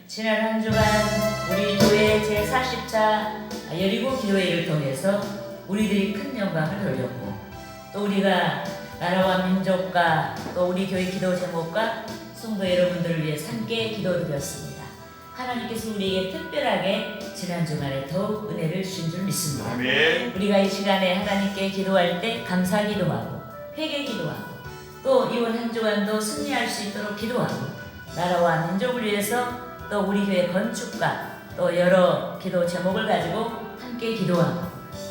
지난 한 주간 우리 교회 제40차 여리고 기도회를 통해서 우리들이 큰 영광을 돌렸고, 또 우리가 나라와 민족과 또 우리 교회 기도 제목과 성도 여러분들을 위해 함께 기도드렸습니다. 하나님께서 우리에게 특별하게 지난 주간에 더욱 은혜를 주신 줄 믿습니다. 아멘. 우리가 이 시간에 하나님께 기도할 때 감사 기도하고 회개 기도하고 또 이번 한 주간도 승리할 수 있도록 기도하고 나라와 민족을 위해서 또 우리 교회 건축과 또 여러 기도 제목을 가지고 함께 기도하고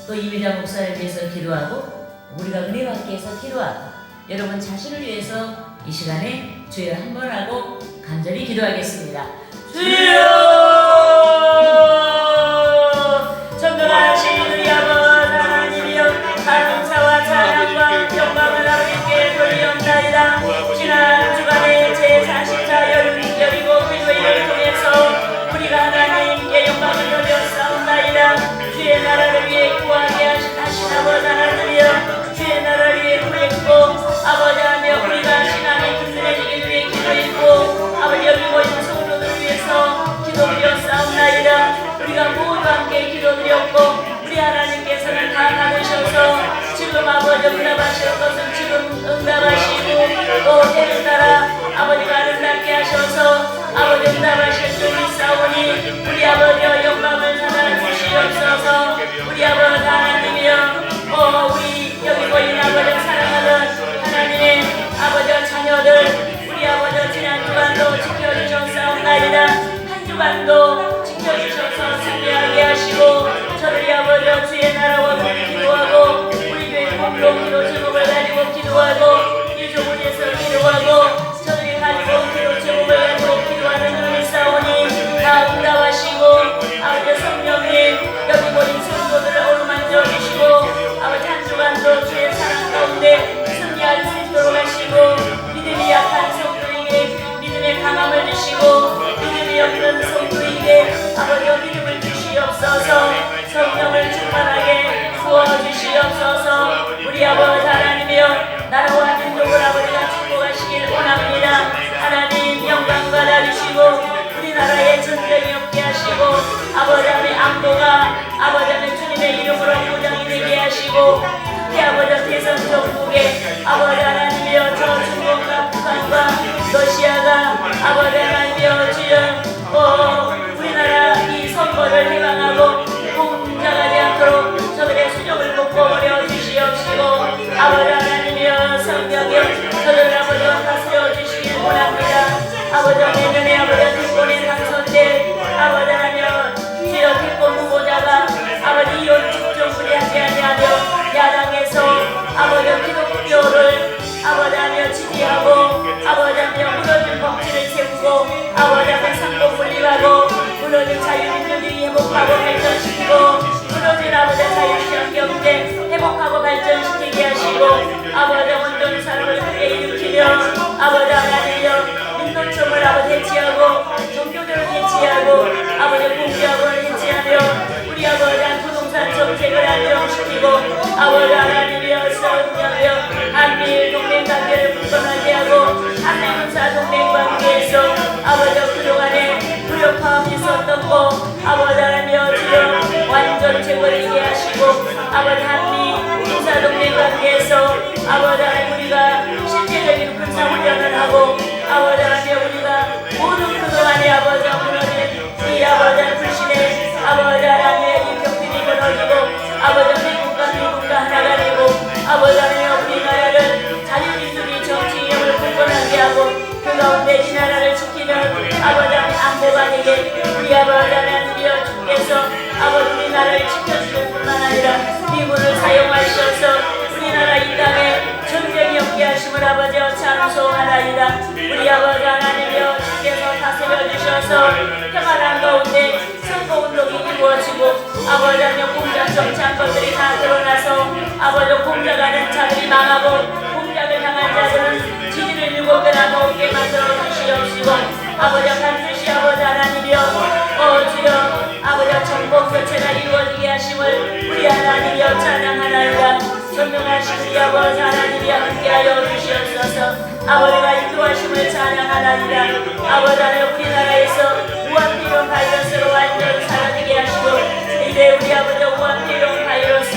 또 이미자 목사를 위해서 기도하고 우리가 은혜 받기 위해서 기도하고 여러분 자신을 위해서 이 시간에 주여 한번 하고 간절히 기도하겠습니다. 주여! 전능하신 우리 아버지 하나님이여, 감사와 찬양과 영광을 아버지께 돌리옵나이다. 지난 주간에 제40차 여리고 기도회를 통해서 우리가 하나님께 영광을 돌렸사옵나이다. 주의 나라를 위해 구하게 하신 아버지 하나님이여, 주의 나라를 위해 구했고 아버지 하며 우리가 신앙이 든든해지기 위해 기도했고 아버지 여기 모인 성도들을 위해서 기도드렸사옵나이다. 우리가 모두 함께 기도드렸고 우리 하나님께서는 다 받으셔서 지금 아버지 응답하실 것은 지금 응답하시고 또 때를 따라 아버지가 아름답게 하셔서 아버지 응답하실 줄 믿사오니 우리 아버지여 영광을 하나 주시옵소서. 우리 아버지 하나님이여, 우리 여기 모인 아버지 사랑하는 하나님의 아버지 자녀들 우리 아버지 지난 주간도 지켜주셨사옵나이다. 한 주간도 지켜주셔서 승리하게 하시고 저를 아버지 주의 나라와 함께 기도하고 우리 교회 공동 기도 제목을 가지고 기도하고 일종을 위해서 기도하고 저들이 가지고 기도 제목을 가지고 기도하는 은혜 싸우니 다 응답하시고 아버지 성령님 여기 모인 성도들을 어루만져 주시고 아버지 한 주간도 주의 사랑 가운데 승리할 수 있도록 하시고 믿음이 약한 성도에게 믿음의 강함을 주시고 믿음이 없는 성도에게 아버지 믿음을 주시옵소서. 성령을 충만하게 부어주시옵소서. 우리 아버지 하나님이여, 나라와 민족을 아버지가 축복하시길 원합니다. 하나님 영광 받아주시고 우리나라에 전쟁이 없게 하시고 아버지 하나님의 안보가 아버지 하나님 주님의 이름으로 보장이 되게 하시고 특히 아버지 대선 정국에 아버지 하나님이여 저 중국과 북한과 러시아가 아버지 하나님이여 주여 우리나라 이 선거를 해방하고 공작하지 않도록 저들의 수족을 걷어버려 주시옵시고 아버지 하나님이여 성령에 저들 아버지와 다스려 주시길 원합니다. 아버지 내년에 아버지 특권이 당선될 아버지 하나님 주여 특권 후보자가 아버지 이혼 축정부리 하지 아니하며 야당에서 아버지 기독교를 아버지 하며 지지하고 아버지 하며 무너진 법치를 세우고 아버지 하며 상권 분립하고 무너진 자유민주주의 회복하고 발전시키고 무너진 아버지 자유시장 경제 회복하고 발전시키게 하시고 아버지 온전히 사람을 크게 일으키며 아버지 하나님이여 민노총을 아버지 해치하고 종교들을 해치하고 아버지 공기업을 해치하며 우리 아버지 부동산 정책을 안정시키고 아버지 하나님이여 성령이여 한미일 동맹관계를 불편하게 하고 한미군사 동맹관계에서 아버지 그동안에 불협화음이 있었던 거 아버지 하나님이여 주여 완전 제거되게 하시고 아버지 한미 군사 동맹관계에서 아버지 하나님 우리가 실제적인 군사훈련을 하고 아버지 하나님 우리가 모든 그동안에 아버지 무너진 이 아버지 불신의 아버지 하나님의 이 벽들이 무너지고 아버지 미국과 하나가 되고 아버지 하나님 우리나라를 자유민주주의 정치 이념을 불권하게 하고 그 가운데 이 나라를 지키는 아버지 하나님 안보가 되게 우리 아버지 하나님이여 주께서 아버지 우리나라를 지켜주실 뿐만 아니라 미군을 사용하셔서 우리나라 이 땅에 전쟁이 없게 하심을 아버지여 찬송하나이다. 우리 아버지 하나님이여 주께서 다스려 주셔서 평안한 가운데 선거운동이 이루어지고 아버지 하나님 공작 정치한 것들이 다 드러나서 아버지 공작하는 자들이 망하고 공작을 향한 자들은 지지를 일곱 배나 더 오게 만들어 주시옵시고 아버지 반드시 아버지 하나님이여 주여 아버지 정복 교체가 이루어지게 하심을 우리 하나님이여 찬양하나이다. 전능하신 우리 아버지 하나님이 함께하여 주시옵소서. 아버지가 인도하심을 찬양하나이다. 아버지 하나님 우리나라에서 무한비용 바이러스로 완전히 사라지게 하시고 이제 우리 아버지 무한비용 바이러스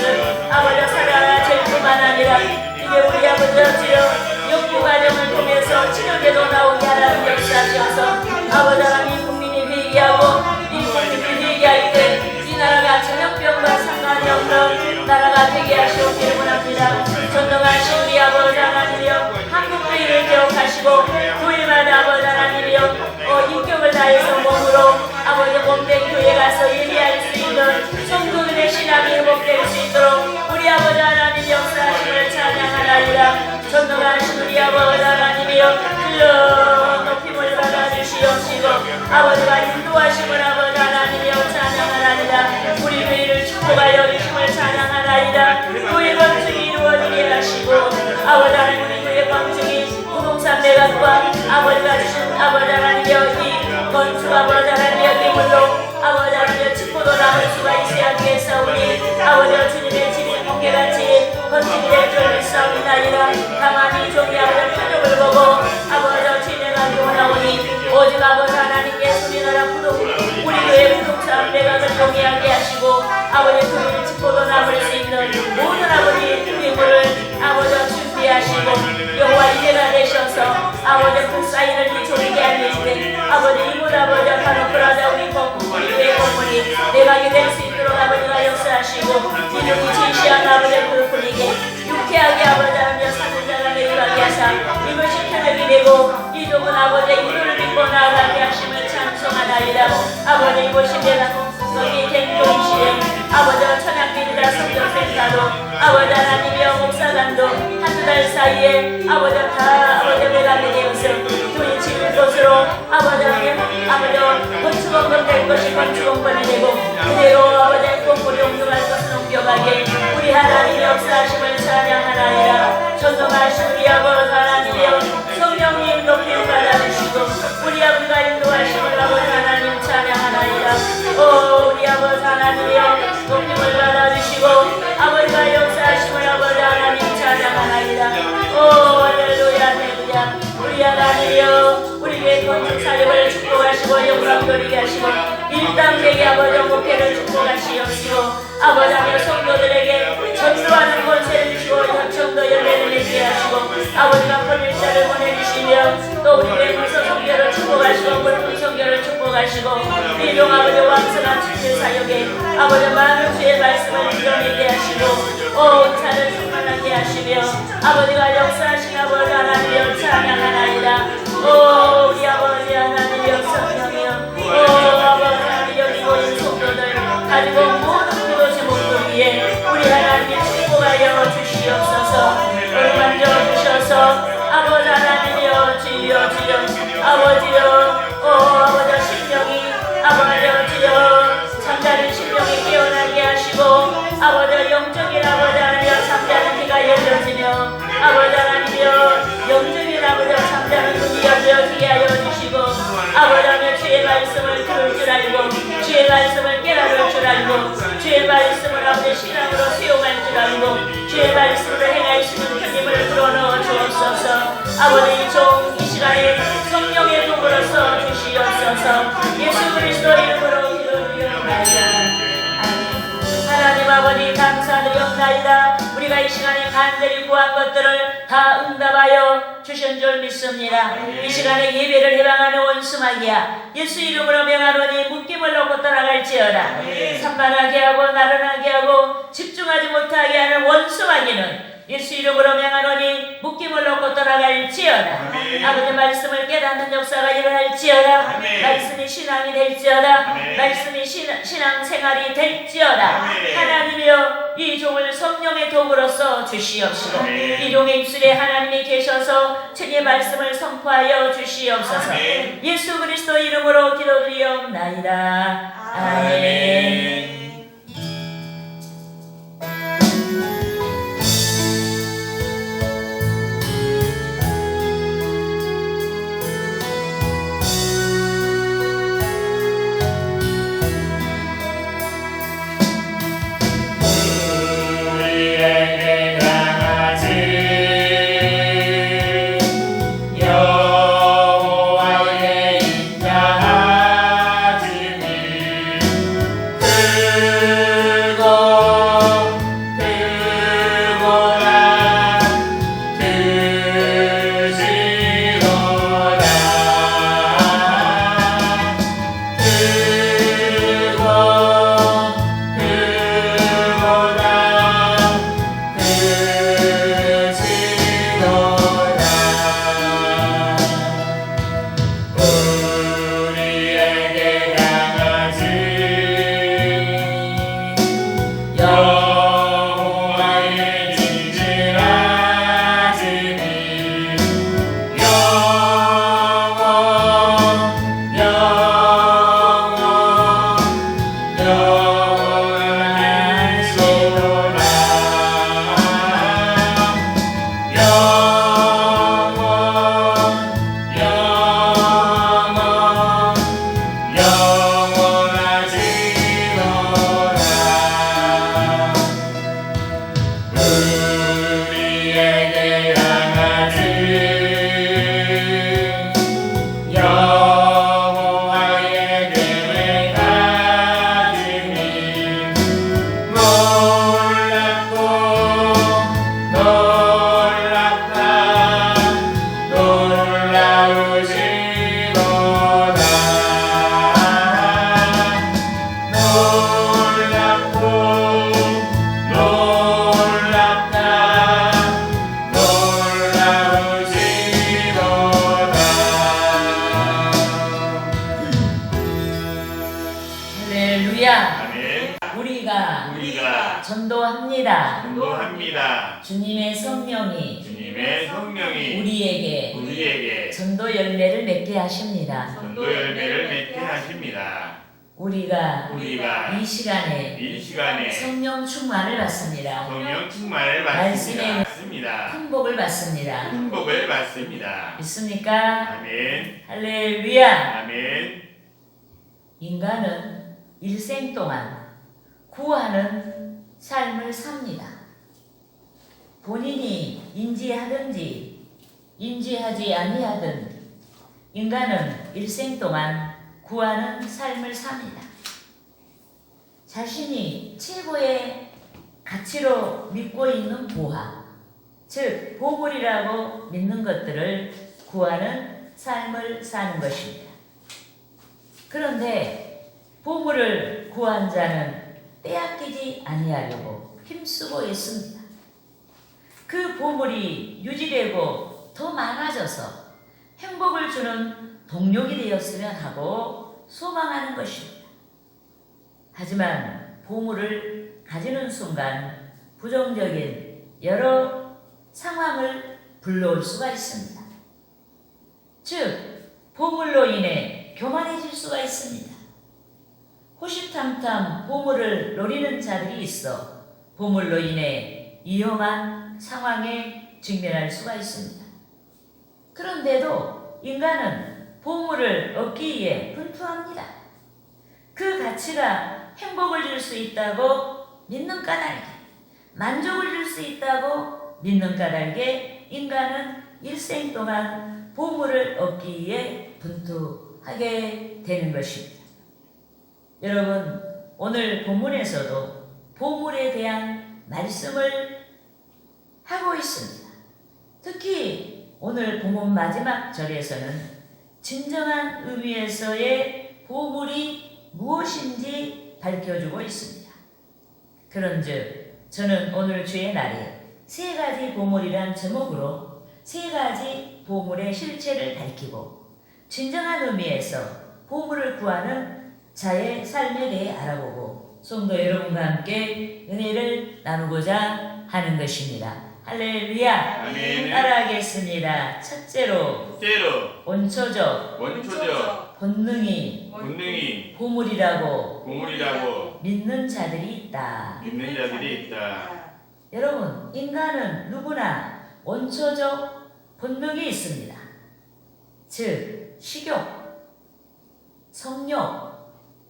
아버지 사라질 뿐만 아니라 이제 우리 아버지 주여 연구 과정을 통해서 치료제도 나오게 하라는 역사하셔서 아버지 하나님 국민이 회개하고 이 국민이 회개할 때 이 나라가 전염병과 상관이 없는 나라가 되게 하시옵기를 원합니다. 전능하신 우리 아버지 하나님이여 한국교회를 기억하시고 교회마다 아버지 하나님이여 인격을 다해서 몸으로 아버지 몸된 교회 가서 예배할 수 있는 성도들의 신앙이 회복될 수 있도록 우리 아버지 하나님 역사하심을 찬양하나이다. 전능하신 우리 아버지 하나님이여 주여 높임을 받아주시옵시고 아버지가 인도하심을 아버지 하나님이여 찬양하나이다. 우리 교회를 축복하여 주심을 찬양하나이다. 교회 건축이 이루어지게 하시고 아버지 하나님 우리 교회 건축이 부동산 매각과 아버지가 주신 아버지 하나님이여 이 건축 아버지 하나님이여 기물로 아버지 하나님이여 짚고도 남을 수가 있어야 하겠사오니 아버지여 주님의 집이 번개같이 건축이 될 줄 믿사옵나이다. 가만히 종이 아버지 표적을 보고 아버지여 진행하기 원하오니 오직 아버지 하나님께 소리나라 부동 우리 교회 부동산 매각을 동의하게 하시고 아버지 교회를 짚고도 남을 수 있는 모든 아버지 기물을 아버지여 준비하시고 여호와 이제가 되셔서 아버지 그 사인을 이 종에게 알리시되 아버지 이분 아버지여 가노프라자 우리 교회 건물이 매각이 될 수 있도록 아버지가 역사하시고 이종이 진시한 아버지 그룹분에게 유쾌하게 아버지 하나님여 사는 자가 매일하게 하사 이것이 표적이 되고 이종은 아버지의 인도를 믿고 나아가게 하심을 찬송하나이다. 아버지 이곳이 내가 거기 갱동시에 아버지와 천양비리라 성전센터도 아버지 하나님이여 목사단도 한두 달 사이에 아버지 다 아버지 매각이 되어서 교인 지을 것으로 아버지 하나님 아버지와 건축원금 될 것이 건축원금이 되고 그대로 아버지 건물이 옮겨갈 것은 옮겨가게 우리 하나님 역사하심을 찬양하나이다. 전능하신 우리 아버지 하나님이여 성령님 높임 받아주시고 우리 아버지가 인도하심을 아버지 하나님 찬양하나이다. 오 우리 아버지 하나님이여 높임을 받아주시고 아버지가 역사하심을 아버지 하나님 찬양하나이다. 오 할렐루야 할렐루야 우리 하나님이여 우리 교회 건축 사역을 축복하시고 영광 돌리게 하시고 일당되게 아버지 목회를 축복하시옵시고 아버지 하나님 성도들에게 전도하는 권세를 주시고 협정도 열매를 맺게 하시고 아버지가 권일자를 보내주시며 또 우리 교회 문서 성교를 축복하시고 물품 성교를 축복하시고 일용 아버지 왕성한 축제 사역에 아버지 많은 주의 말씀을 인정하게 하시고 온 산을 충만하게 하시며 아버지가 역사하신 아버지 하나님이여 찬양하나이다. 오 우리 아버지 하나님이여 성령이여 오 아버지 하나님이여 이곳 성도들 가지고 모든 그것의 목도 위에 우리 하나님 축복하여 주시옵소서. 만져 주셔서 아버지 하나님이여 주여 주여 아버지여 오 아버지 심령이 아버지여 주여 잠자는 심령이 깨어나게 하시고 아버지 영적인 아버지 하나님이여 잠자는 귀가 열려지며 아버지 하나님이여 영적인 아버지여 잠자는 눈이 열려지게 하여 주시고 아버지 하나님 주의 말씀을 들을 줄 알고 주의 말씀을 깨달을 줄 알고 주의 말씀을 아버지 신앙으로 수용할 줄 알고 주의 말씀으로 행할 수 있는 편님을 불어넣어 주옵소서. 아버지 이 시간에 성령의 도구로서 주시옵소서. 예수 그리스도 이름으로 기도드리옵나이다. 하나님 아버지 감사드리옵나이다. 우리가 이 시간에 간절히 구한 것들을 다 응답하여 주신 줄 믿습니다. 이 시간에 예배를 해방하는 원수마귀야 예수 이름으로 명하노니 묶임을 놓고 떠나갈지어다. 산만하게 하고 나른하게 하고 집중하지 못하게 하는 원수마귀는 예수 이름으로 명하노니 묶임을 놓고 떠나갈지어다. 아버지 말씀을 깨닫는 역사가 일어날지어다. 말씀이 신앙이 될지어다. 말씀이 신앙생활이 될지어다. 하나님이여 이 종을 성령의 도구로서 주시옵시고 이 종의 입술에 하나님이 계셔서 주의 말씀을 선포하여 주시옵소서. 예수 그리스도 이름으로 기도드리옵나이다. 아멘. 전도합니다. 전도합니다. 주님의 성령이 주님의 성령이 우리에게 전도 열매를 맺게 하십니다. 전도 열매를 맺게 하십니다. 우리가 이 시간에 성령 충만을 받습니다. 성령 충만을 말씀에 받습니다. 큰 복을 받습니다. 큰 복을 받습니다. 믿습니까? 아멘. 할렐루야. 아멘. 인간은 일생 동안 구하는 삶을 삽니다. 본인이 인지하든지 인지하지 아니하든 인간은 일생 동안 구하는 삶을 삽니다. 자신이 최고의 가치로 믿고 있는 보화, 즉 보물이라고 믿는 것들을 구하는 삶을 사는 것입니다. 그런데 보물을 구한 자는 빼앗기지 아니하려고 힘쓰고 있습니다. 그 보물이 유지되고 더 많아져서 행복을 주는 동력이 되었으면 하고 소망하는 것입니다. 하지만 보물을 가지는 순간 부정적인 여러 상황을 불러올 수가 있습니다. 즉 보물로 인해 교만해질 수가 있습니다. 호시탐탐 보물을 노리는 자들이 있어 보물로 인해 위험한 상황에 직면할 수가 있습니다. 그런데도 인간은 보물을 얻기 위해 분투합니다. 그 가치가 행복을 줄 수 있다고 믿는 까닭에, 만족을 줄 수 있다고 믿는 까닭에 인간은 일생 동안 보물을 얻기 위해 분투하게 되는 것입니다. 여러분, 오늘 본문에서도 보물에 대한 말씀을 하고 있습니다. 특히 오늘 본문 마지막 절에서는 진정한 의미에서의 보물이 무엇인지 밝혀주고 있습니다. 그런즉 저는 오늘 주의 날에 세 가지 보물이란 제목으로 세 가지 보물의 실체를 밝히고 진정한 의미에서 보물을 구하는 자의 삶에 대해 알아보고 성도 여러분과 함께 은혜를 나누고자 하는 것입니다. 할렐루야. 아멘. 따라하겠습니다. 첫째로 원초적 본능이 보물이라고 믿는 자들이 있다. 여러분, 인간은 누구나 원초적 본능이 있습니다. 즉 식욕, 성욕,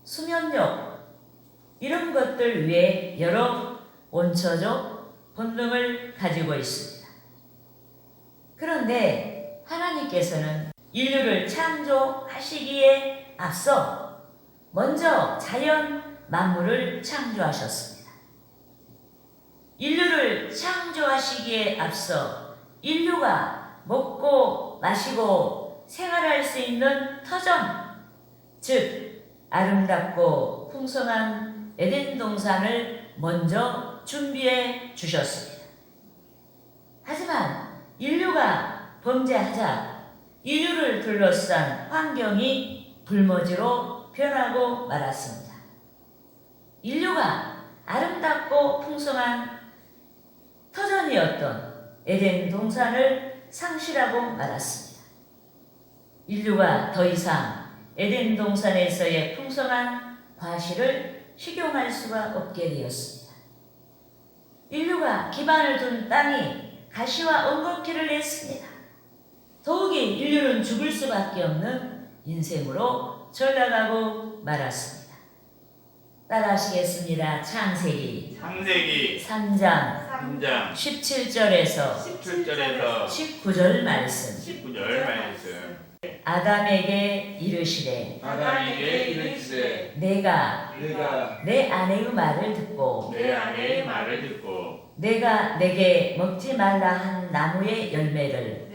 수면욕 이런 것들 외에 여러 원초적 본능을 가지고 있습니다. 그런데 하나님께서는 인류를 창조하시기에 앞서 먼저 자연 만물을 창조하셨습니다. 인류를 창조하시기에 앞서 인류가 먹고 마시고 생활할 수 있는 터전, 즉 아름답고 풍성한 에덴 동산을 먼저 준비해 주셨습니다. 하지만 인류가 범죄하자 인류를 둘러싼 환경이 불모지로 변하고 말았습니다. 인류가 아름답고 풍성한 터전이었던 에덴 동산을 상실하고 말았습니다. 인류가 더 이상 에덴 동산에서의 풍성한 과실을 식용할 수가 없게 되었습니다. 인류가 기반을 둔 땅이 가시와 엉겅퀴를 냈습니다. 더욱이 인류는 죽을 수밖에 없는 인생으로 전락하고 말았습니다. 따라하시겠습니다. 창세기 3장 17절에서 19절 말씀. 아담에게 이르시되 내가 내 아내의 말을 듣고 내가 내게 먹지 말라 한 나무의 열매를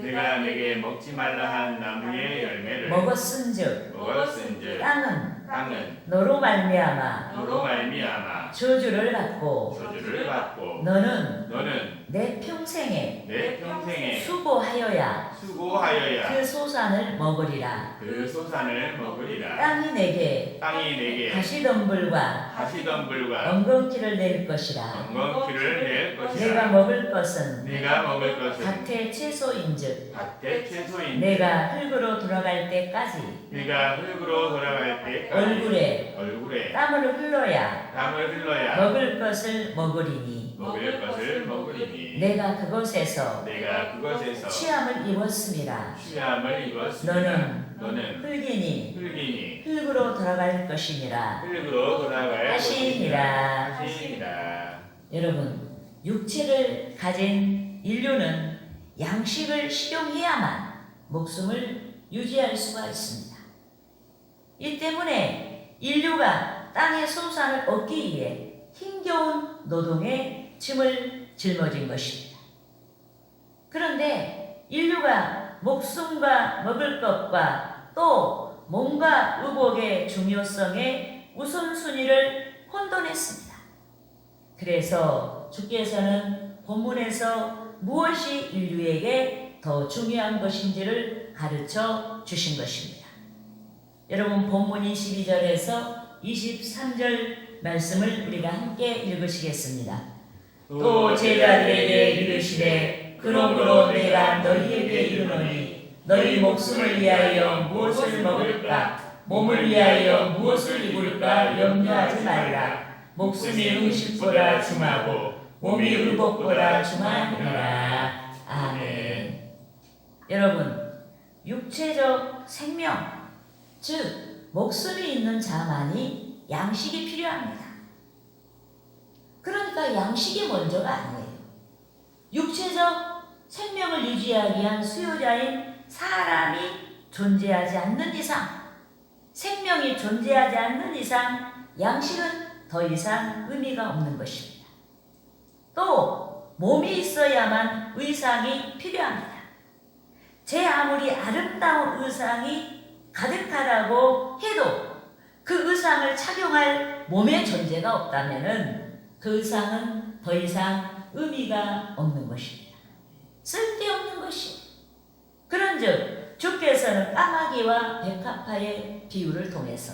먹었은즉 땅은 너로 말미암아 저주를 받고 너는 내 평생에 내 평생에 수고하여야 수고하여야 그 소산을 먹으리라. 그 소산을 먹으리라. 땅이 내게 가시덤불과 엉겅퀴를 낼 것이라. 엉겅퀴를 낼 것이라. 내가 먹을 것은 밭의 채소인즉 채소인 내가 흙으로 돌아갈 때까지 얼굴에 땀을 흘러야 먹을 것을 먹으리니 내가 그것에서 취함을 입었음이라. 너는 흙이니 흙으로 돌아갈 것이니라 하시니라. 여러분, 육체를 가진 인류는 양식을 식용해야만 목숨을 유지할 수가 있습니다. 이 때문에 인류가 땅의 소산을 얻기 위해 힘겨운 노동에 짐을 짊어진 것입니다. 그런데 인류가 목숨과 먹을 것과 또 몸과 의복의 중요성에 우선순위를 혼돈했습니다. 그래서 주께서는 본문에서 무엇이 인류에게 더 중요한 것인지를 가르쳐 주신 것입니다. 여러분, 본문 22절에서 23절 말씀을 우리가 함께 읽으시겠습니다. 또 제자들에게 이르시되 그러므로 내가 너희에게 이르노니 너희 목숨을 위하여 무엇을 먹을까 몸을 위하여 무엇을 입을까 염려하지 말라. 목숨이 음식보다 중하고 몸이 의복보다 중하니라. 아멘. 여러분, 육체적 생명, 즉 목숨이 있는 자만이 양식이 필요합니다. 그러니까 양식이 먼저가 아니에요. 육체적 생명을 유지하기 위한 수요자인 사람이 존재하지 않는 이상, 생명이 존재하지 않는 이상 양식은 더 이상 의미가 없는 것입니다. 또 몸이 있어야만 의상이 필요합니다. 제 아무리 아름다운 의상이 가득하다고 해도 그 의상을 착용할 몸의 존재가 없다면 그 의상은 더 이상 의미가 없는 것입니다. 쓸데없는 것입니다. 그런즉 주께서는 까마귀와 백합화의 비유를 통해서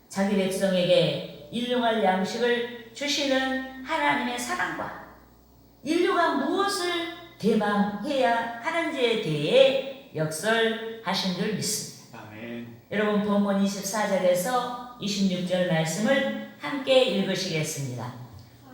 자기 백성에게 일용할 양식을 주시는 하나님의 사랑과 인류가 무엇을 대망해야 하는지에 대해 역설하신 줄 믿습니다. 아멘. 여러분, 본문 24절에서 26절 말씀을 함께 읽으시겠습니다.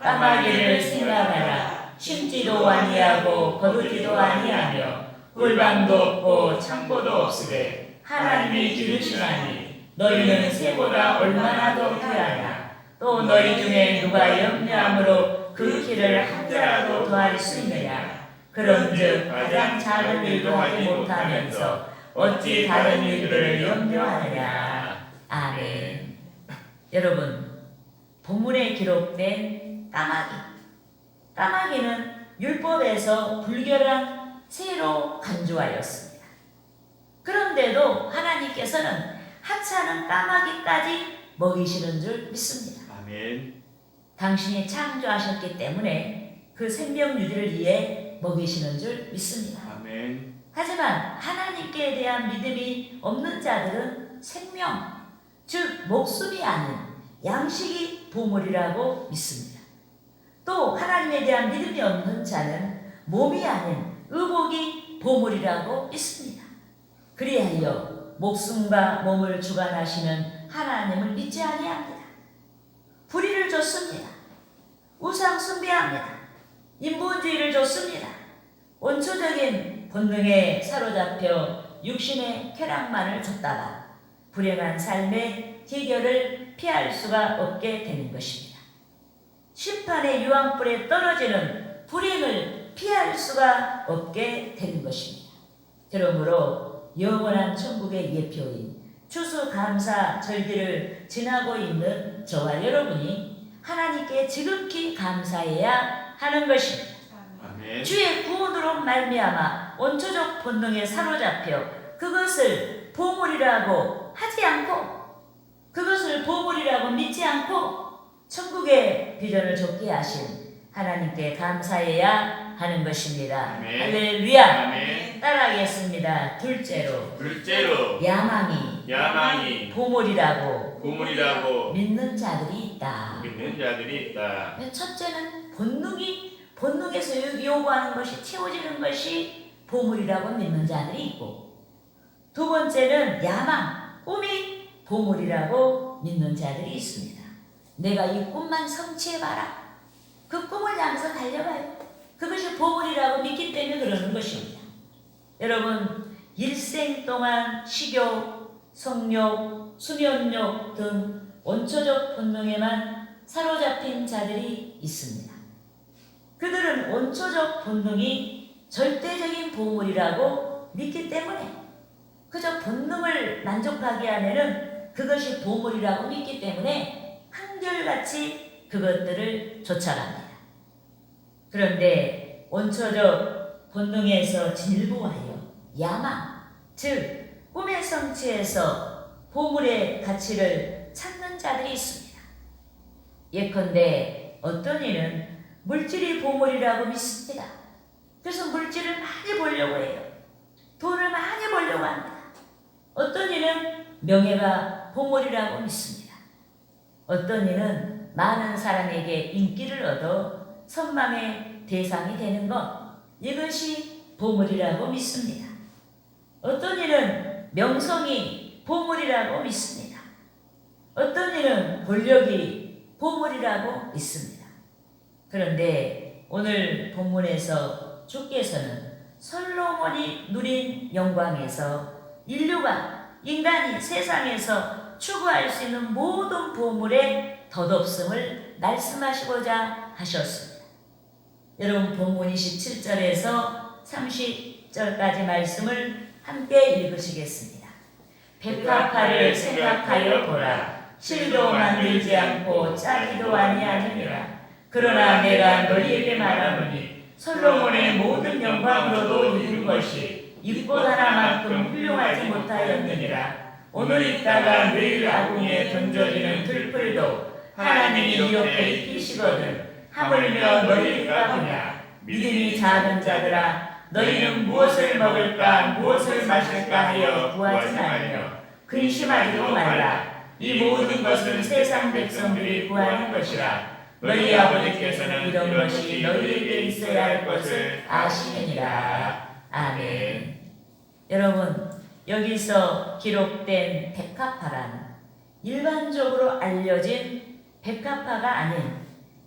까마귀를 생각하라. 심지도 아니하고 거두지도 아니하며 꿀방도 없고 창고도 없으되 하나님이 기르시나니 너희는 새보다 얼마나 더 귀하냐. 또 너희 중에 누가 염려함으로 그 길을 한자라도 더할 수 있느냐. 그런즉 가장 작은 일도 하지 못하면서 어찌 다른 일들을 염려하느냐. 아멘. 여러분, 본문에 기록된 까마귀는 율법에서 불결한 새로 간주하였습니다. 그런데도 하나님께서는 하찮은 까마귀까지 먹이시는 줄 믿습니다. 아멘. 당신이 창조하셨기 때문에 그 생명 유지를 위해 먹이시는 줄 믿습니다. 아멘. 하지만 하나님께 대한 믿음이 없는 자들은 생명, 즉 목숨이 아닌 양식이 보물이라고 믿습니다. 또 하나님에 대한 믿음이 없는 자는 몸이 아닌 의복이 보물이라고 믿습니다. 그리하여 목숨과 몸을 주관하시는 하나님을 믿지 아니합니다. 불의를 줬습니다. 우상 숭배합니다. 인본주의를 줬습니다. 원초적인 본능에 사로잡혀 육신의 쾌락만을 줬다가 불행한 삶의 기결을 피할 수가 없게 되는 것입니다. 심판의 유황불에 떨어지는 불행을 피할 수가 없게 되는 것입니다. 그러므로 영원한 천국의 예표인 추수감사 절기를 지나고 있는 저와 여러분이 하나님께 지극히 감사해야 하는 것입니다. 아멘. 주의 구원으로 말미암아 원초적 본능에 사로잡혀 그것을 보물이라고 하지 않고 그것을 보물이라고 믿지 않고 천국의 비전을 좁게 하신 하나님께 감사해야 하는 것입니다. 아멘. 할렐루야. 아멘. 따라하겠습니다. 둘째로 둘째로 야망이 보물이라고 고물이라고 믿는 자들이 있다. 믿는 자들이 있다. 첫째는 본능에서 요구하는 것이 채워지는 것이 보물이라고 믿는 자들이 있고, 두 번째는 꿈이 보물이라고 믿는 자들이 있습니다. 내가 이 꿈만 성취해봐라. 그 꿈을 향해서 달려가요. 그것이 보물이라고 믿기 때문에 그러는 것입니다. 여러분, 일생 동안 식욕, 성욕, 수면욕 등 원초적 본능에만 사로잡힌 자들이 있습니다. 그들은 원초적 본능이 절대적인 보물이라고 믿기 때문에 그저 본능을 만족하게 하면은 그것이 보물이라고 믿기 때문에 한결같이 그것들을 쫓아갑니다. 그런데 원초적 본능에서 진일보하여 야망, 즉 꿈의 성취에서 보물의 가치를 찾는 자들이 있습니다. 예컨대 어떤 이는 물질이 보물이라고 믿습니다. 그래서 물질을 많이 벌려고 해요. 돈을 많이 벌려고 합니다. 어떤 이는 명예가 보물이라고 믿습니다. 어떤 이는 많은 사람에게 인기를 얻어 선망의 대상이 되는 것, 이것이 보물이라고 믿습니다. 어떤 이는 명성이 보물이라고 믿습니다. 어떤 이는 권력이 보물이라고 믿습니다. 그런데 오늘 본문에서 주께서는 솔로몬이 누린 영광에서 인간이 세상에서 추구할 수 있는 모든 보물의 덧없음을 말씀하시고자 하셨습니다. 여러분, 본문 27절에서 30절까지 말씀을 함께 읽으시겠습니다. 백합화를 생각하여 보라. 실도 만들지 않고 짜기도 아니하느니라. 그러나 내가 너희에게 말하노니 솔로몬의 모든 영광으로도 이룬 것이 이곳 하나만큼 훌륭하지 못하였느니라. 오늘 있다가 내일 아궁이에 던져지는 들풀도 하나님이 이 옆에 입히시거든. 하물며 너희가 보냐. 믿음이 작은 자들아, 너희는 무엇을 먹을까 무엇을 마실까 하여 구하지 말며 근심하지도 말라. 이 모든 것은 세상 백성들이 구하는 것이라. 너희 아버지께서는 이런 것이 너희에게 있어야 할 것을 아시느니라. 아멘. 여러분, 여기서 기록된 백합화란 일반적으로 알려진 백합화가 아닌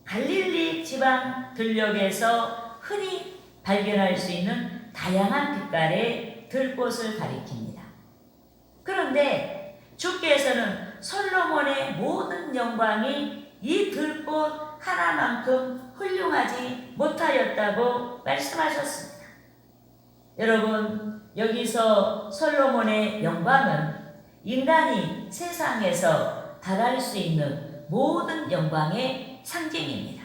갈릴리 지방 들녘에서 흔히 발견할 수 있는 다양한 빛깔의 들꽃을 가리킵니다. 그런데 주께서는 솔로몬의 모든 영광이 이 들꽃 하나만큼 훌륭하지 못하였다고 말씀하셨습니다. 여러분, 여기서 솔로몬의 영광은 인간이 세상에서 달할 수 있는 모든 영광의 상징입니다.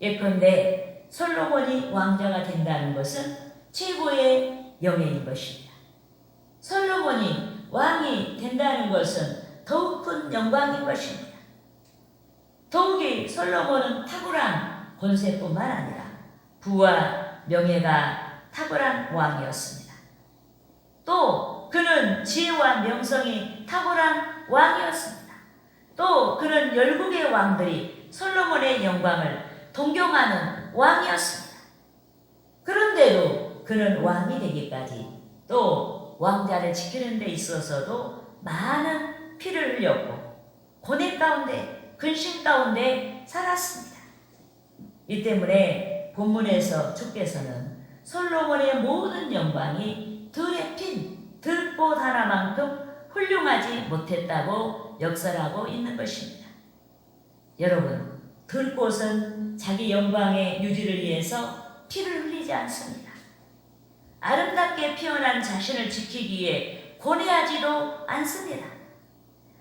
예컨대 솔로몬이 왕자가 된다는 것은 최고의 영예인 것입니다. 솔로몬이 왕이 된다는 것은 더욱 큰 영광인 것입니다. 더욱이 솔로몬은 탁월한 권세뿐만 아니라 부와 명예가 탁월한 왕이었습니다. 또 그는 지혜와 명성이 탁월한 왕이었습니다. 또 그는 열국의 왕들이 솔로몬의 영광을 동경하는 왕이었습니다. 그런데도 그는 왕이 되기까지 또 왕자를 지키는 데 있어서도 많은 피를 흘렸고 고뇌 가운데 근심 가운데 살았습니다. 이 때문에 본문에서 주께서는 솔로몬의 모든 영광이 들에 핀 들꽃 하나만큼 훌륭하지 못했다고 역설하고 있는 것입니다. 여러분, 들꽃은 자기 영광의 유지를 위해서 피를 흘리지 않습니다. 아름답게 피어난 자신을 지키기 위해 고뇌하지도 않습니다.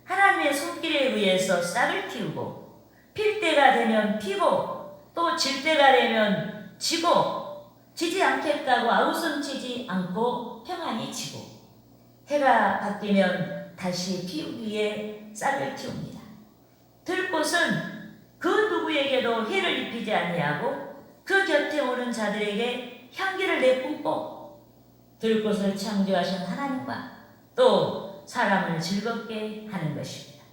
하나님의 손길에 의해서 싹을 틔우고 필 때가 되면 피고 또 질 때가 되면 지고 지지 않겠다고 아우성치지 않고 평안히 지고 해가 바뀌면 다시 피우기 위해 싹을 틔웁니다. 들꽃은 그 누구에게도 해를 입히지 아니하고 그 곁에 오는 자들에게 향기를 내뿜고 들꽃을 창조하신 하나님과 또 사람을 즐겁게 하는 것입니다.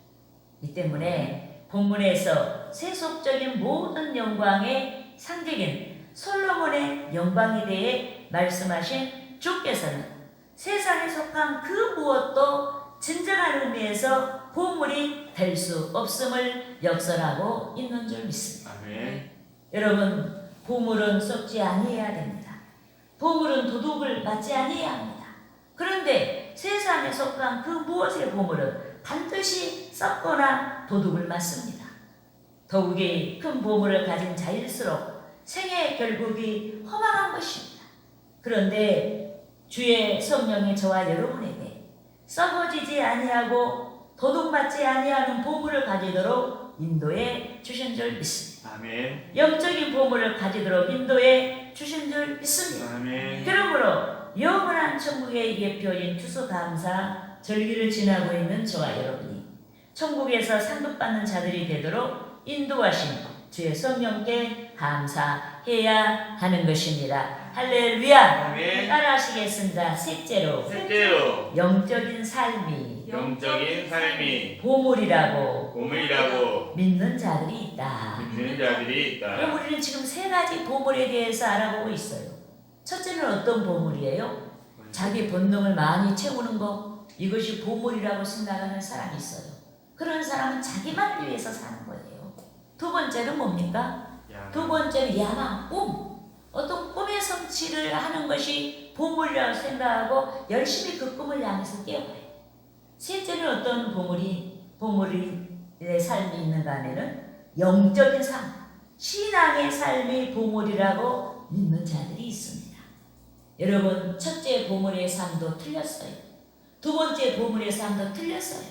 이 때문에 본문에서 세속적인 모든 영광의 상징인 솔로몬의 영광에 대해 말씀하신 주께서는 세상에 속한 그 무엇도 진정한 의미에서 보물이 될 수 없음을 역설하고 있는 줄 믿습니다. 아멘. 여러분, 보물은 썩지 아니해야 됩니다. 보물은 도둑을 맞지 아니해야 합니다. 그런데 세상에 속한 그 무엇의 보물은 반드시 썩거나 도둑을 맞습니다. 더욱이 큰 보물을 가진 자일수록 생의 결국이 허망한 것입니다. 그런데 주의 성령이 저와 여러분에게 썩어지지 아니하고 도둑맞지 아니하는 보물을 가지도록 인도해 주신 줄 믿습니다. 아멘. 영적인 보물을 가지도록 인도해 주신 줄 믿습니다. 아멘. 그러므로 영원한 천국의 예표인 추수감사 절기를 지나고 있는 저와 여러분이 천국에서 상급받는 자들이 되도록 인도하신 주의 성령께 감사해야 하는 것입니다. 할렐루야. 아멘. 따라하시겠습니다. 셋째로 영적인 삶이 영적인 삶이 보물이라고 보물이라고 믿는 자들이 있다. 믿는 자들이 그럼 있다. 우리는 지금 세 가지 보물에 대해서 알아보고 있어요. 첫째는 어떤 보물이에요? 자기 본능을 많이 채우는 거, 이것이 보물이라고 생각하는 사람이 있어요. 그런 사람은 자기만을 위해서 사는 거예요. 두 번째는 뭡니까? 두 번째는 야망, 꿈. 어떤 꿈의 성취를 하는 것이 보물이라고 생각하고 열심히 그 꿈을 향해서 깨어요. 셋째는 어떤 보물의 삶이 있는가 하면은 영적인 삶, 신앙의 삶이 보물이라고 믿는 자들이 있습니다. 여러분, 첫째 보물의 삶도 틀렸어요. 두 번째 보물의 삶도 틀렸어요.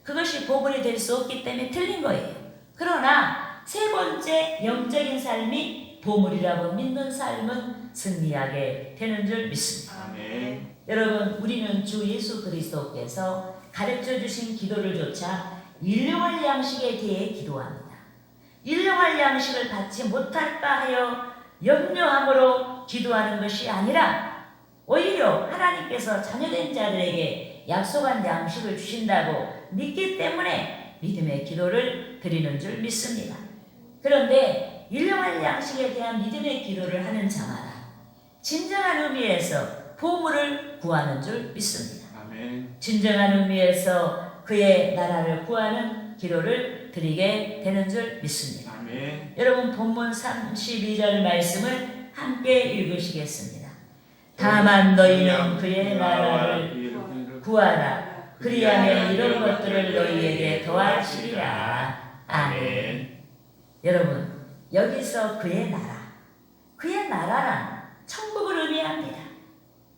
그것이 보물이 될 수 없기 때문에 틀린 거예요. 그러나 세 번째 영적인 삶이 보물이라고 믿는 삶은 승리하게 되는 줄 믿습니다. 아멘. 여러분, 우리는 주 예수 그리스도께서 가르쳐 주신 기도를 조차 일용할 양식에 대해 기도합니다. 일용할 양식을 받지 못할까 하여 염려함으로 기도하는 것이 아니라 오히려 하나님께서 자녀된 자들에게 약속한 양식을 주신다고 믿기 때문에 믿음의 기도를 드리는 줄 믿습니다. 그런데 일용할 양식에 대한 믿음의 기도를 하는 자마다 진정한 의미에서 보물을 구하는 줄 믿습니다. 아멘. 진정한 의미에서 그의 나라를 구하는 기도를 드리게 되는 줄 믿습니다. 아멘. 여러분, 본문 32절 말씀을 함께 읽으시겠습니다. 다만 너희는 그의 나라를 구하라. 그리하면 이런 것들을 너희에게 더하시리라. 아멘. 여러분, 여기서 그의 나라란 천국을 의미합니다.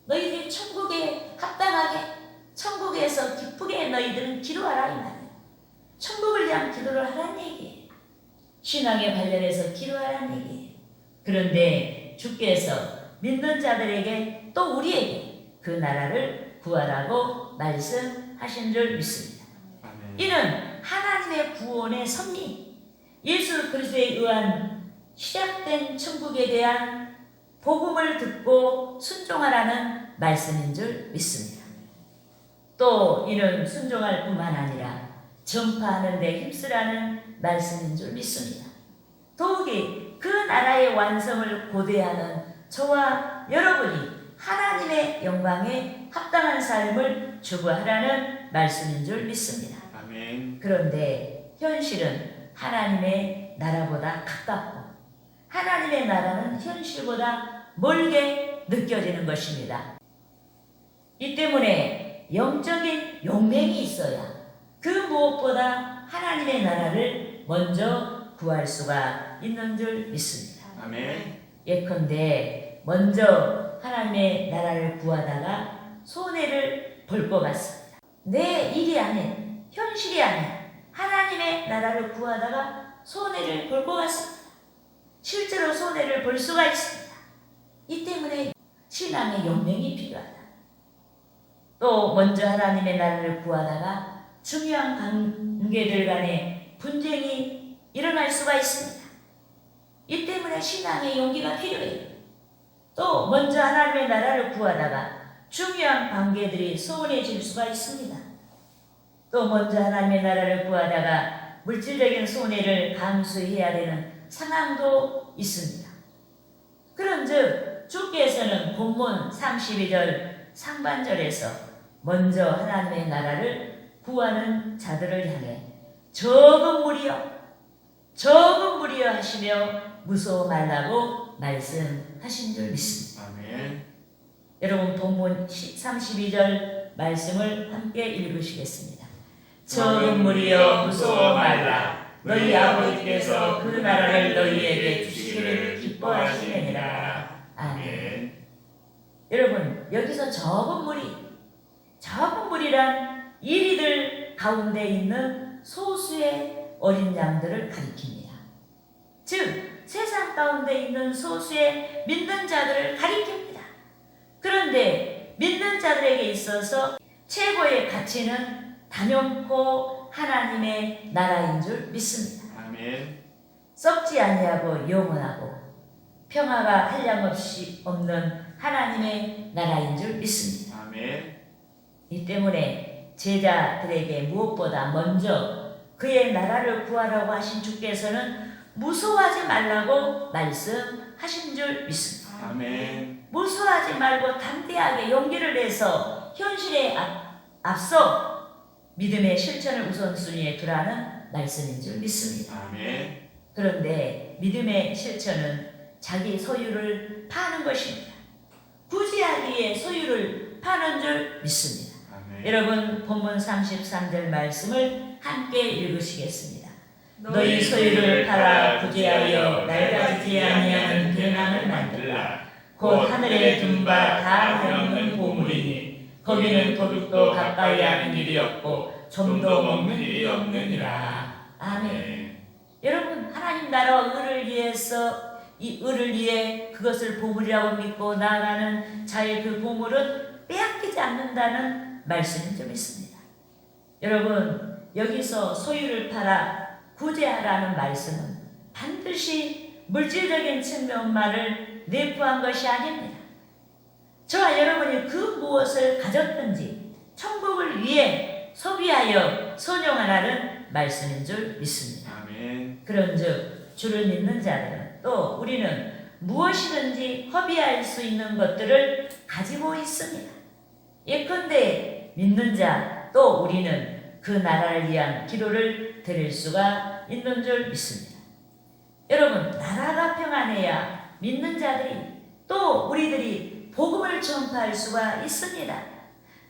너희들이 천국에 합당하게, 천국에서 기쁘게 너희들은 기도하라 이 말이에요. 천국을 위한 기도를 하라는 얘기예요. 신앙에 관련해서 기도하라는 얘기예요. 그런데 주께서 믿는 자들에게 또 우리에게 그 나라를 구하라고 말씀하신 줄 믿습니다. 아멘. 이는 하나님의 구원의 섭리, 예수 그리스도에 의한 시작된 천국에 대한 복음을 듣고 순종하라는 말씀인 줄 믿습니다. 또 이는 순종할 뿐만 아니라 전파하는 데 힘쓰라는 말씀인 줄 믿습니다. 더욱이 그 나라의 완성을 고대하는 저와 여러분이 하나님의 영광에 합당한 삶을 추구하라는 말씀인 줄 믿습니다. 아멘. 그런데 현실은 하나님의 나라보다 가깝고 하나님의 나라는 현실보다 멀게 느껴지는 것입니다. 이 때문에 영적인 용맹이 있어야 그 무엇보다 하나님의 나라를 먼저 구할 수가 있는 줄 믿습니다. 아멘. 예컨대 먼저 하나님의 나라를 구하다가 손해를 볼 것 같습니다. 내 일이 아닌, 현실이 아닌 하나님의 나라를 구하다가 손해를 볼 것 같습니다. 실제로 손해를 볼 수가 있습니다. 이 때문에 신앙의 용맹이 필요하다. 또 먼저 하나님의 나라를 구하다가 중요한 관계들 간에 분쟁이 일어날 수가 있습니다. 이 때문에 신앙의 용기가 필요해요. 또 먼저 하나님의 나라를 구하다가 중요한 관계들이 소원해질 수가 있습니다. 또 먼저 하나님의 나라를 구하다가 물질적인 손해를 감수해야 되는 상황도 있습니다. 그런즉 주께서는 본문 32절 상반절에서 먼저 하나님의 나라를 구하는 자들을 향해 적은 무리여 하시며 무서워 말라고 말씀하신 줄 믿습니다. 아멘. 여러분 본문 32절 말씀을 함께 읽으시겠습니다. 적은 무리여 무서워 말라. 너희 아버지께서 그 나라를 너희에게 주시기를 기뻐하시느니라. 아멘. 여러분 여기서 적은 무리란 이리들 가운데 있는 소수의 어린 양들을 가리킵니다. 즉 세상 가운데 있는 소수의 믿는 자들을 가리킵니다. 그런데 믿는 자들에게 있어서 최고의 가치는 단연코 하나님의 나라인 줄 믿습니다. 아멘. 썩지 아니하고 영원하고 평화가 한량없이 없는 하나님의 나라인 줄 믿습니다. 아멘. 이 때문에 제자들에게 무엇보다 먼저 그의 나라를 구하라고 하신 주께서는 무서워하지 말라고 말씀하신 줄 믿습니다. 아멘. 무서워하지 말고 담대하게 용기를 내서 현실에 앞서 믿음의 실천을 우선순위에 두라는 말씀인 줄 믿습니다. 아멘. 그런데 믿음의 실천은 자기 소유를 파는 것입니다. 구제하기에 소유를 파는 줄 믿습니다. 아멘. 여러분 본문 33절 말씀을 함께 읽으시겠습니다. 너희 소유를 팔아 구제하여 낡아지지 아니하는 배낭을 만들라. 곧 하늘에 둔 바 다 없는 보물이니 거기는 도둑도 가까이 하는 일이 없고 좀도 먹는 일이 없느니라. 아멘. 여러분 하나님 나라와 의를 위해서 이 의를 위해 그것을 보물이라고 믿고 나아가는 자의 그 보물은 빼앗기지 않는다는 말씀인 줄 믿습니다. 여러분 여기서 소유를 팔아 구제하라는 말씀은 반드시 물질적인 측면만을 내포한 것이 아닙니다. 저와 여러분이 그 무엇을 가졌든지 천국을 위해 소비하여 선용하라는 말씀인 줄 믿습니다. 아멘. 그런즉 주를 믿는 자들은 또 우리는 무엇이든지 허비할 수 있는 것들을 가지고 있습니다. 예컨대 믿는 자 또 우리는 그 나라를 위한 기도를 드릴 수가 있는 줄 믿습니다. 여러분 나라가 평안해야 믿는 자들이 또 우리들이 복음을 전파할 수가 있습니다.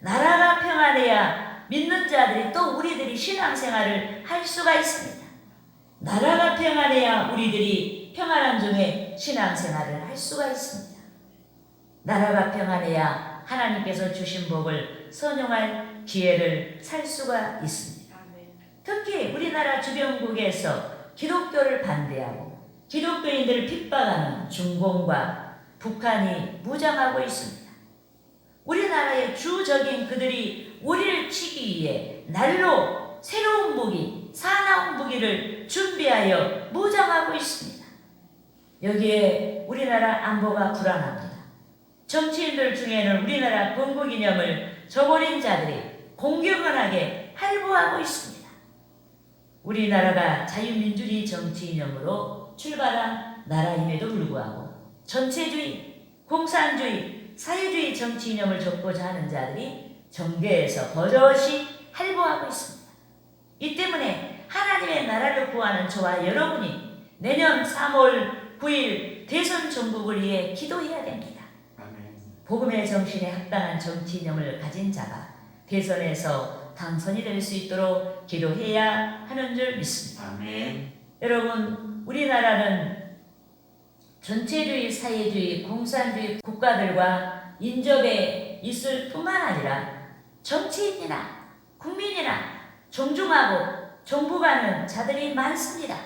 나라가 평안해야 믿는 자들이 또 우리들이 신앙생활을 할 수가 있습니다. 나라가 평안해야 우리들이 평안한 중에 신앙생활을 할 수가 있습니다. 나라가 평안해야 하나님께서 주신 복을 선용할 기회를 살 수가 있습니다. 특히 우리나라 주변국에서 기독교를 반대하고 기독교인들을 핍박하는 중공과 북한이 무장하고 있습니다. 우리나라의 주적인 그들이 우리를 치기 위해 날로 새로운 무기, 사나운 무기를 준비하여 무장하고 있습니다. 여기에 우리나라 안보가 불안합니다. 정치인들 중에는 우리나라 건국이념을 저버린 자들이 공경건하게 할보하고 있습니다. 우리나라가 자유민주주의 정치 이념으로 출발한 나라임에도 불구하고 전체주의, 공산주의, 사회주의 정치 이념을 줬고자 하는 자들이 정계에서 버젓이 할보하고 있습니다. 이 때문에 하나님의 나라를 구하는 저와 여러분이 내년 3월 9일 대선 정국을 위해 기도해야 됩니다. 아멘. 복음의 정신에 합당한 정치 이념을 가진 자가 대선에서 당선이 될 수 있도록 기도해야 하는 줄 믿습니다. 아멘. 여러분 우리나라는 전체주의, 사회주의, 공산주의 국가들과 인접해 있을 뿐만 아니라 정치인이나 국민이나 존중하고 존경하는 자들이 많습니다.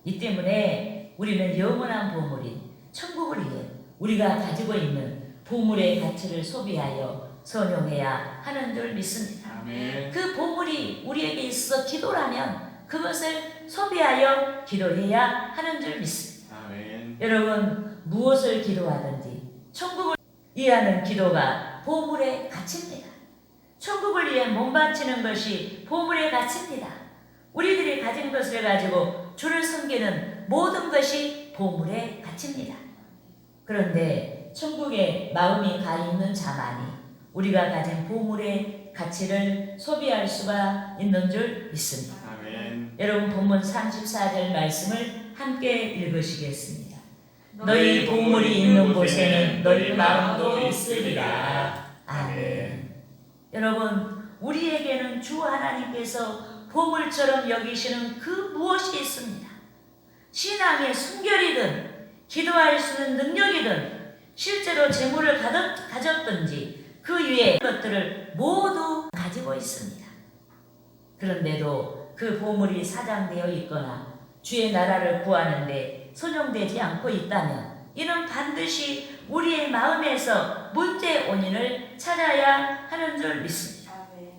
이 때문에 우리는 영원한 보물인 천국을 위해 우리가 가지고 있는 보물의 가치를 소비하여 선용해야 하는 줄 믿습니다. 아멘. 그 보물이 우리에게 있어 기도라면 그것을 소비하여 기도해야 하는 줄 믿습니다. 아멘. 여러분, 무엇을 기도하든지 천국을 위하는 기도가 보물의 가치입니다. 천국을 위해 몸 바치는 것이 보물의 가치입니다. 우리들이 가진 것을 가지고 주를 섬기는 모든 것이 보물의 가치입니다. 그런데 천국에 마음이 가 있는 자만이 우리가 가진 보물의 가치를 소비할 수가 있는 줄 믿습니다. 아멘. 여러분, 본문 34절 말씀을 함께 읽으시겠습니다. 너희 보물이 있는 곳에는 너희 마음도 있으리라. 아멘. 여러분, 우리에게는 주 하나님께서 보물처럼 여기시는 그 무엇이 있습니다. 신앙의 순결이든 기도할 수 있는 능력이든 실제로 재물을 가졌든지 그 위에 것들을 모두 가지고 있습니다. 그런데도 그 보물이 사장되어 있거나 주의 나라를 구하는데 손용되지 않고 있다면 이는 반드시 우리의 마음에서 문제의 원인을 찾아야 하는 줄 믿습니다.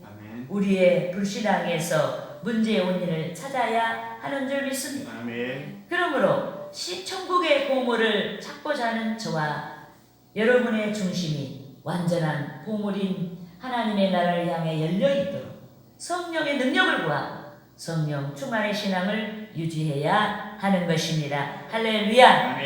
아멘. 우리의 불신앙에서 문제의 원인을 찾아야 하는 줄 믿습니다. 아멘. 그러므로 천국의 보물을 찾고자 하는 저와 여러분의 중심이 완전한 보물인 하나님의 나라를 향해 열려있도록 성령의 능력을 구하고 성령 충만의 신앙을 유지해야 하는 것입니다. 할렐루야.